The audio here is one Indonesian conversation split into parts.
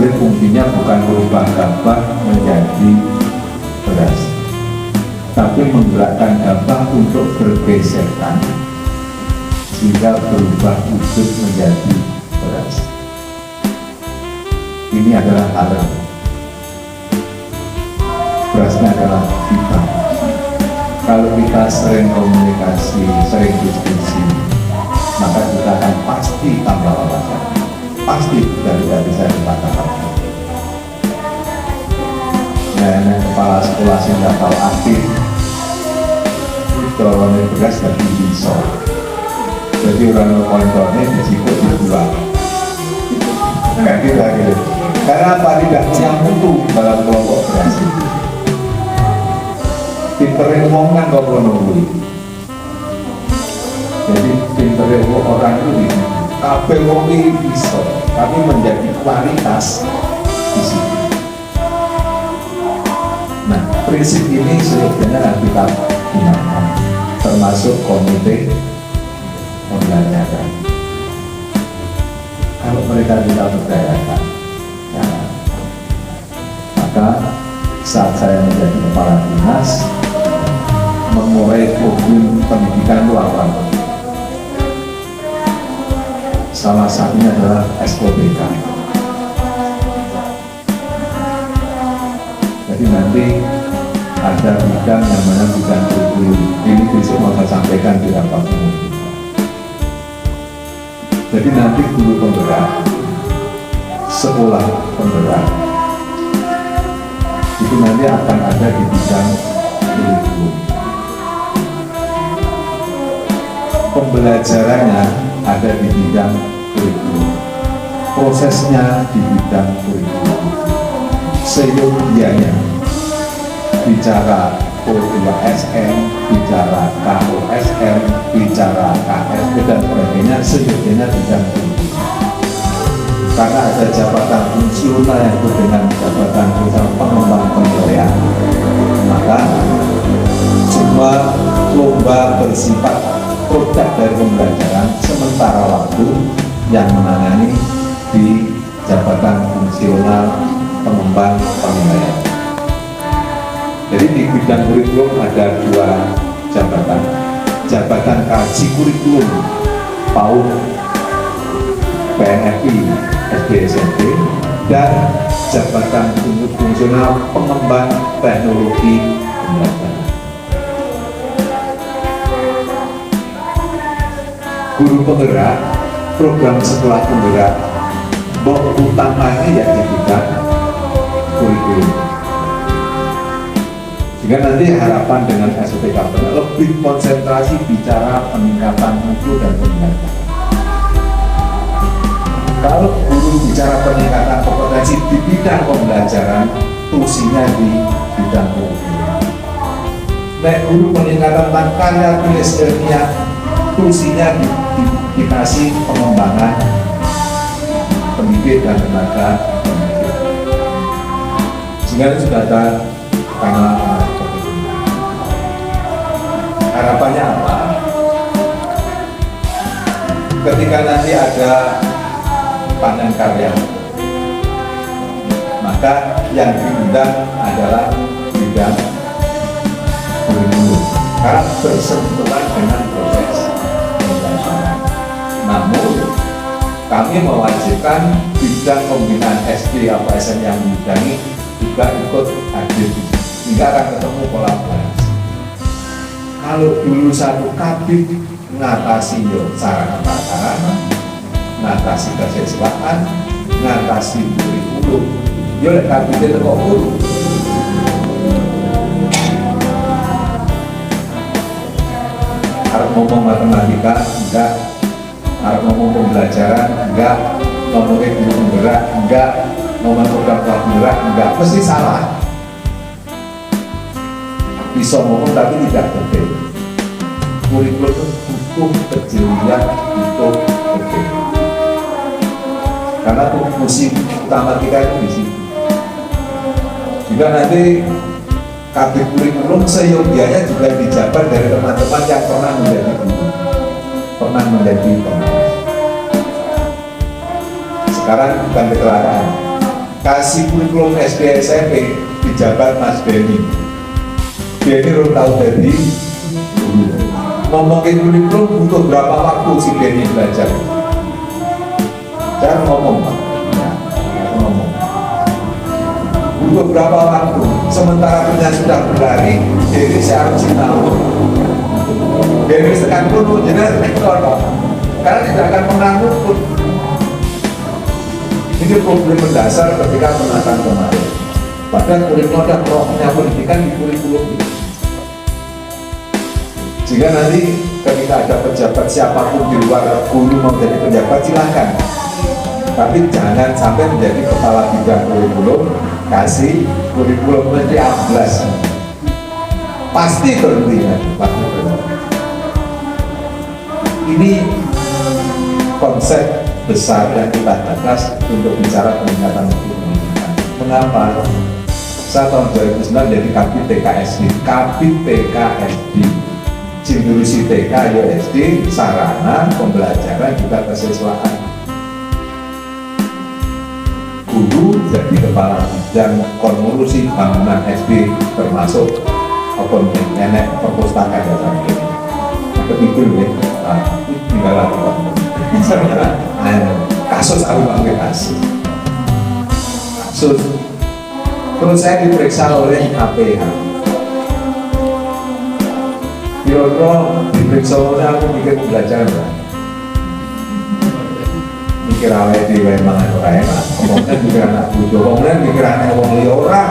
sebenarnya fungsinya bukan merubah gabah menjadi beras, tapi menggerakkan gabah untuk bergesekan sehingga berubah wujud menjadi beras. Ini adalah alam. Berasnya adalah kita. Kalau kita sering komunikasi, sering diskusi, maka kita akan pasti tambah wawasan. Pasti tidak bisa dikatakan. Nah, kepala sekolah yang tidak tahu arti dorongnya beras dan bisa. Jadi orang kontrolnya disebut dijual. Kayak gitu. Karena apa? Tidak punya mutu dalam kelompok beras. Pinternya ngomong kan kok menunggu. Jadi pinternya orang itu kabeh wong iki bisa, tapi menjadi kualitas di situ. Nah, prinsip ini sebenarnya kita gunakan, termasuk komite pembelajaran. Kalau mereka tidak berdayakan, ya, maka saat saya menjadi kepala dinas, mengurai problem pendidikan itu apa? Salah satunya adalah SOPK. Jadi nanti ada bidang yang mana bidang kurikulum. Ini besok mau saya sampaikan di rapat umum. Jadi nanti guru penggerak, sekolah penggerak, itu nanti akan ada di bidang kurikulum. Pembelajarannya ada di bidang kurikulum, prosesnya di bidang kurikulum, seyogianya bicara O2SM, bicara KOSM, bicara KSP dan sebagainya, seyogianya bidang kurikulum. Karena ada jabatan fungsional yang itu dengan jabatan fungsional pengembang pemberdayaan, maka semua lomba bersifat produk dari pembelajaran sementara waktu yang menangani di jabatan fungsional pengembang pemberdayaan. Jadi di bidang kurikulum ada dua jabatan, jabatan kaji kurikulum PAUD PNFI SD SMP dan jabatan fungsional pengembang teknologi pembelajaran. Guru penggerak, program sekolah penggerak, utamanya ya di bidang kurikulum. Sehingga nanti harapan dengan SOPK lebih konsentrasi bicara peningkatan mutu dan peningkatan. Kalau guru bicara peningkatan kompetensi di bidang pembelajaran, fungsinya di bidang kurikulum. Nah, guru peningkatan karya tulis ilmiah, fungsinya dikasih pengembangan pendidik dan tenaga pendidik. Sehingga sudah ada tanggal. Harapannya apa? Ketika nanti ada panen karya, maka yang diundang adalah bidang kurikulum karena bersentuhan dengan proses. Namun kami mewajibkan bidang pembinaan SD atau SM yang dibidangi juga ikut hadir, sehingga akan ketemu kolaborasi. Kalau dulu satu kabit ngatasi sarana prasarana, ngatasi kesiswaan, ngatasi kurikulum, lek kabitnya kok guru. Harus ngomong matematika, enggak. Harus ngomong pembelajaran, enggak. Ngomongin guru penggerak, enggak. Ngomong program penggerak, enggak. Mesti salah. Bisa ngomong tapi tidak detail. Kurikulum itu butuh kejelian, butuh detail. Karena fungsi utama kita itu di situ. Juga nanti kabit kurikulum seyogianya juga dijabat dari teman-teman yang pernah menjadi guru, pernah menjadi pengawas. Sekarang bukan kecelakaan, kasih kurikulum SD SMP dijabat Mas Benny. Benny belum tahu dari guru. Ngomongin kurikulum butuh berapa waktu si Benny belajar? Jangan ngomong Pak. Ngomong. Butuh berapa waktu? Sementara punya sudah berlari, jadi saya harus tahu. Benny tekan pun jelas rekor, karena tidak akan pernah luput. Ini problem mendasar ketika penataan kemarin. Padahal kurikulum dan rohnya pendidikan di kurikulum itu. Jika nanti ketika ada pejabat siapapun di luar guru mau jadi pejabat silahkan. Tapi jangan sampai menjadi kepala bidang kurikulum, kasih kurikulum menteri 11. Pasti berhenti ya, pasti berhenti. Ini konsep besar yang kita gagas untuk bicara peningkatan mutu pendidikan. Mengapa? Saya tahun 2009 jadi Kabid TKSD, Kabid TKSD, Jurusi TK SD, sarana pembelajaran juga kesiswaan. Guru jadi kepala bidang konstruksi bangunan SD termasuk nenek perpustakaan dan sebagainya. Ketidur ya, tinggal lagi kasus aku panggil kasus. Terus saya diperiksa oleh KPH. Kira-kira diperiksa oleh aku mikir belajar mikir awalnya di mangan orang enak, ngomongnya mikir anak bujo, ngomongnya mikir anak wong liya ora,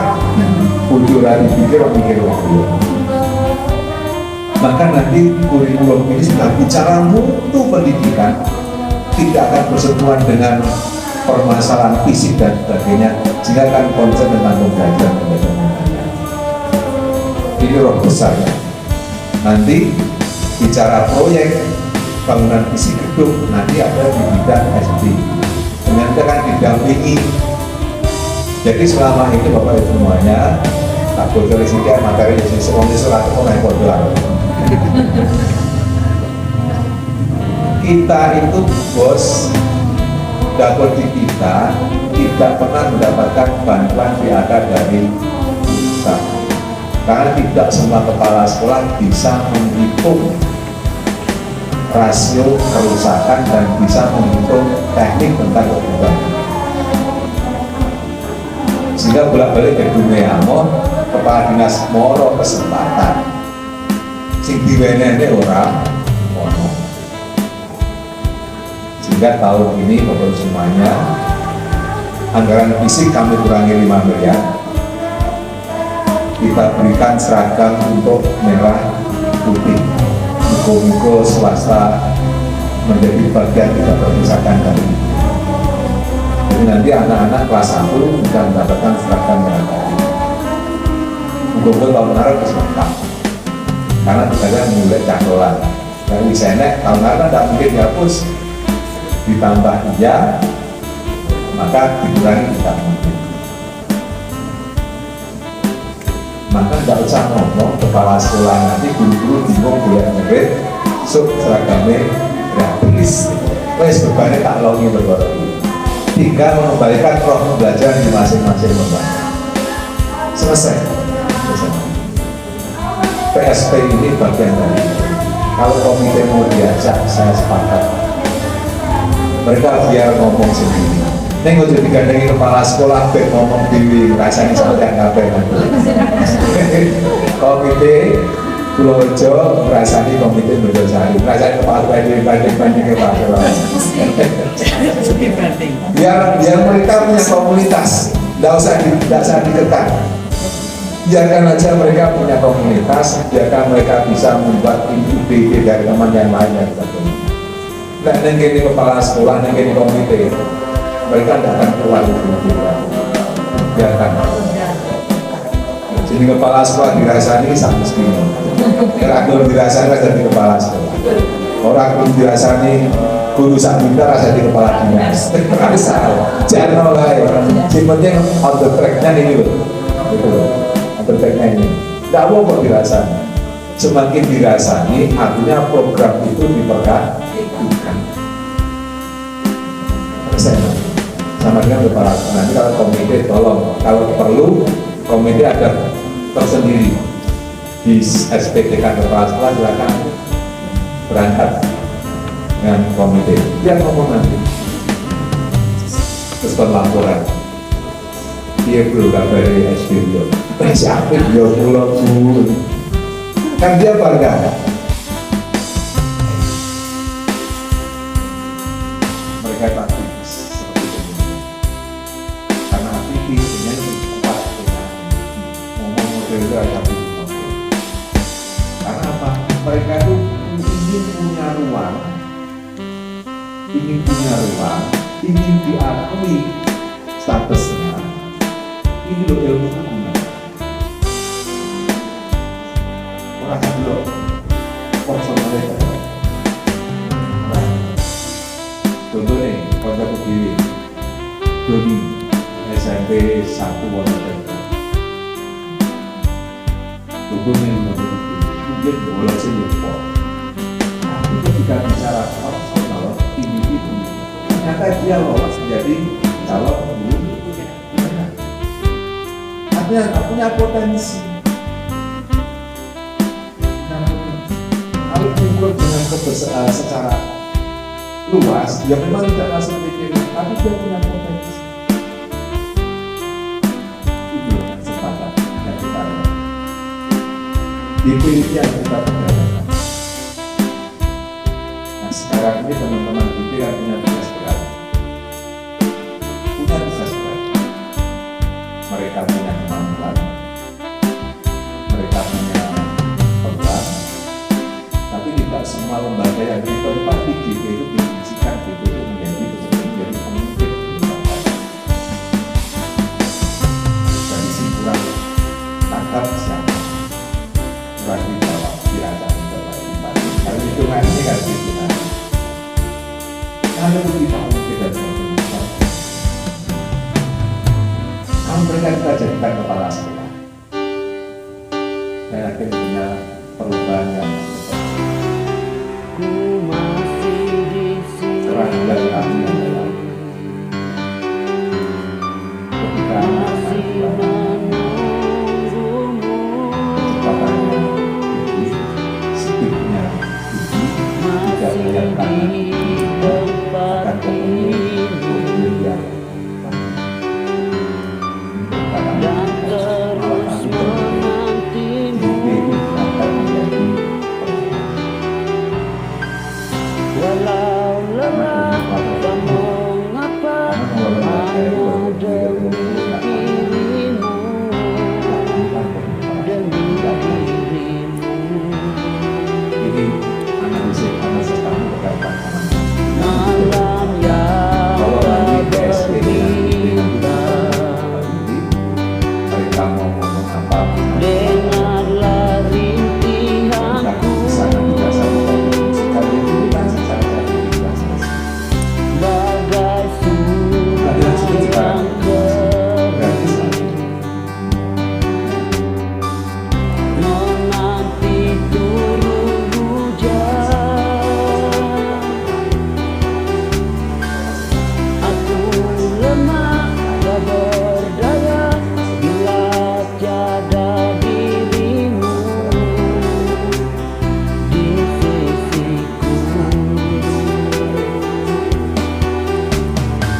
bujo lagi mikir wong liya. Maka nanti kurikulum ini sudah bicara mutu pendidikan, tidak akan bersentuhan dengan permasalahan fisik dan sebagainya, sehingga kan konsep tentang pembelajaran. Ini roh besarnya. Nanti bicara proyek bangunan fisik gedung, nanti ada di bidang SD dengan kan didampingi. Jadi selama ini Bapak Ibu semuanya tak boleh sehingga materi di sekolah surat naik bodoh. Kita itu bos dapur di kita tidak pernah mendapatkan bantuan PAK dari pusat, karena tidak semua kepala sekolah bisa menghitung rasio kerusakan dan bisa menghitung teknik tentang kebutuhan. Sehingga bolak-balik ke dunia kepala dinas moro kesempatan sing diwenehne ora ono. Sehingga tahun ini Bapak semuanya anggaran fisik kami kurangi 5 miliar. Kita berikan seragam untuk merah putih. Muko-muko swasta menjadi bagian tidak terpisahkan dari itu. Jadi nanti anak-anak kelas 1 sudah mendapatkan seragam merah putih. Muko-muko tahun kemarin kesempat. Karena kita mulai cakdolan. Dari senek tahun kemarin tidak mungkin dihapus. Ditambah iya, maka dikurangi tidak mungkin. Maka tidak usah ngomong kepala sekolah nanti guru-guru bingung boleh ngerit seragamnya gratis. Wes bebannya tak longi berkorok. Tinggal mengembalikan roh pembelajaran di masing-masing lembaga. Selesai. PSP ini bagian dari kalau komite mau diajak, saya sepakat. Mereka biar ngomong sendiri. Neng udah digandengi kepala sekolah, biar ngomong dewi, rasanya seperti yang ngapain. Komite Pulau Rejo, rasanya komite Berdosari, rasanya kepala banding kepala sekolah. Biar mereka punya komunitas, tidak usah dikekang. Biarkan aja mereka punya komunitas, biarkan mereka bisa membuat ide dari teman yang lain dan sebagainya. Nah, ini kepala sekolah, ini komite, mereka tidak akan keluar itu. Biarkan. Jadi kepala sekolah dirasani sama segini. Kalau dirasani rasa di kepala sekolah. Orang pun dirasani guru sakit rasa di kepala dinas. Jangan mulai. Yang penting on the track-nya ini loh. On the track-nya ini. Tidak mau kok dirasani. Semakin dirasani, artinya program itu diperhatikan. sama dengan kepala sekolah. Nanti kalau komite tolong, kalau perlu komite ada tersendiri di SPTK kepala sekolah, silakan berangkat dengan komite. Dia ngomong nanti, terus laporan. Dia perlu kabari SPTK. Siapa dia pulang dulu? Kan dia bangga. Mereka pasti seperti itu. Karena hati punya lebih kuat dengan ngomong model itu ada punya. Karena apa? Mereka itu ingin punya ruang, ingin diakui statusnya. Ini loh ilmu hukumnya. Orang dulu personalnya. Contoh nih, kontak berdiri Doni SMP 1 Wonosobo. Contoh nih, mungkin boleh sih ya. Tapi ketika bicara personal individu, ternyata dia lolos menjadi calon guru. Artinya punya potensi. Kalau diukur dengan kebesaran secara luas, ya memang tidak langsung pikir, tapi dia punya potensi. Itu kesempatan yang kita lakukan. Dipilih yang kita perjalanan. Nah sekarang ini teman-teman kita yang punya tugas berat. Mereka punya kemampuan, mereka punya peran, tapi tidak semua lembaga yang ditempati gitu itu difungsikan gitu itu menjadi pemimpin lembaga. Jadi kurang tangkap siapa, kurang dijawab, dirasakan terbaik. Kalau hitungan ini kan gitu. Kalau kita mungkin dan mereka kita jadikan kepala sekolah. Saya yakin punya perubahan yang terang dan kami adalah ketika kecepatannya tinggi, speednya tinggi, tidak melihat tangan akan kemudian dia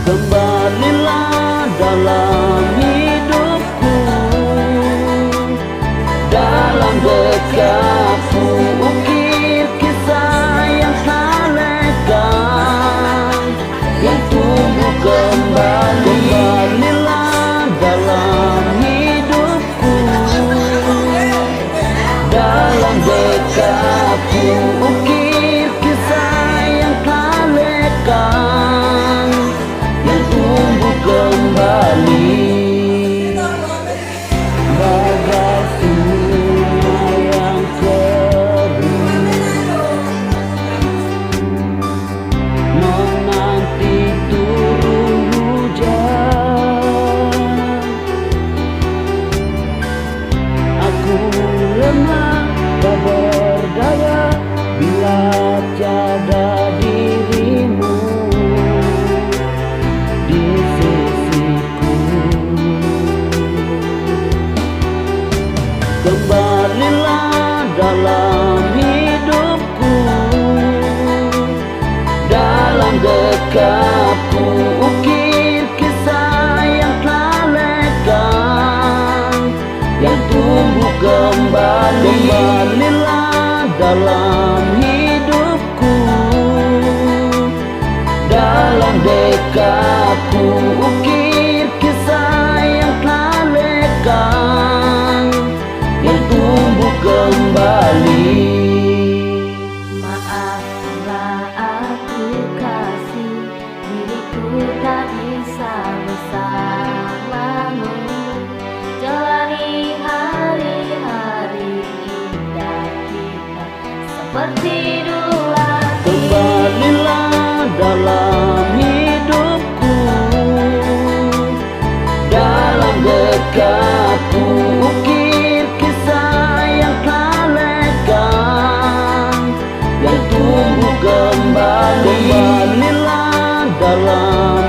kembalilah dalam hidupku, dalam dekatku, ukir kisah yang tak lekang, yang tumbuh kembali. Kembalilah dalam hidupku, dalam dekatku, ukir kisah yang tak lekang, kembali bagai sungai yang kering, menanti turun hujan. Aku lemah tak berdaya bila Kembalilah dalam hidupku, dalam dekatku, ukir kisah yang telah lekang, yang tumbuh kembali. Kembalilah dalam hidupku, dalam dekatku, ukir kisah yang telah lekang, yang tumbuh kembali. Maafkanlah aku kasih, diriku tak bisa bersamamu, jalani hari-hari indah kita seperti dulu lagi. Kembalilah dalam hidupku, dalam dekatku, ukir kisah yang telah lekang, yang tumbuh kembali. Kembalilah dalam